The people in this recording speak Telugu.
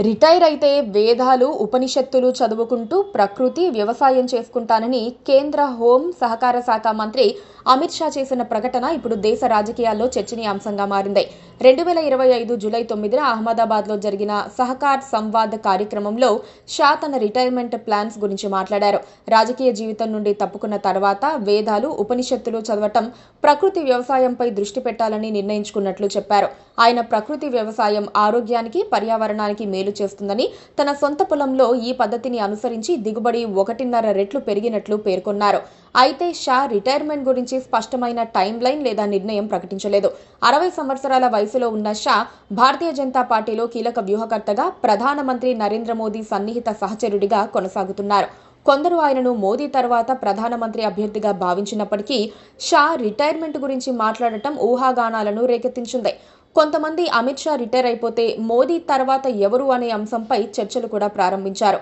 రిటైర్ అయితే వేదాలు, ఉపనిషత్తులు చదువుకుంటూ ప్రకృతి, వ్యవసాయం చేసుకుంటానని కేంద్ర హోం, సహకార శాఖ మంత్రి అమిత్ షా చేసిన ప్రకటన ఇప్పుడు దేశ రాజకీయాల్లో చర్చనీయాంశంగా మారింది. 2025 జూలై 9న అహ్మదాబాద్లో జరిగిన సహకార్ సంవాద్ కార్యక్రమంలో షా తన రిటైర్మెంట్ ప్లాన్స్ గురించి మాట్లాడారు. రాజకీయ జీవితం నుండి తప్పుకున్న తర్వాత వేదాలు, ఉపనిషత్తులు చదవటం, ప్రకృతి వ్యవసాయంపై దృష్టి పెట్టాలని నిర్ణయించుకున్నట్లు చెప్పారు. ఆయన ప్రకృతి వ్యవసాయం ఆరోగ్యానికి, పర్యావరణానికి మేలు చేస్తుందని, తన సొంత పొలంలో ఈ పద్ధతిని అనుసరించి దిగుబడి 1.5 రెట్లు పెరిగినట్లు పేర్కొన్నారు. అయితే షా రిటైర్మెంట్ గురించి స్పష్టమైన టైం లైన్ లేదా నిర్ణయం ప్రకటించలేదు. 60 సంవత్సరాల వయసులో ఉన్న షా భారతీయ జనతా పార్టీలో కీలక వ్యూహకర్తగా, ప్రధానమంత్రి నరేంద్ర మోదీ సన్నిహిత సహచరుడిగా కొనసాగుతున్నారు. కొందరు ఆయనను మోదీ తర్వాత ప్రధానమంత్రి అభ్యర్థిగా భావించినప్పటికీ షా రిటైర్మెంట్ గురించి మాట్లాడటం ఊహాగానాలను రేకెత్తించింది. కొంతమంది అమిత్ షా రిటైర్ అయిపోతే మోదీ తర్వాత ఎవరు అనే అంశంపై చర్చలు కూడా ప్రారంభించారు.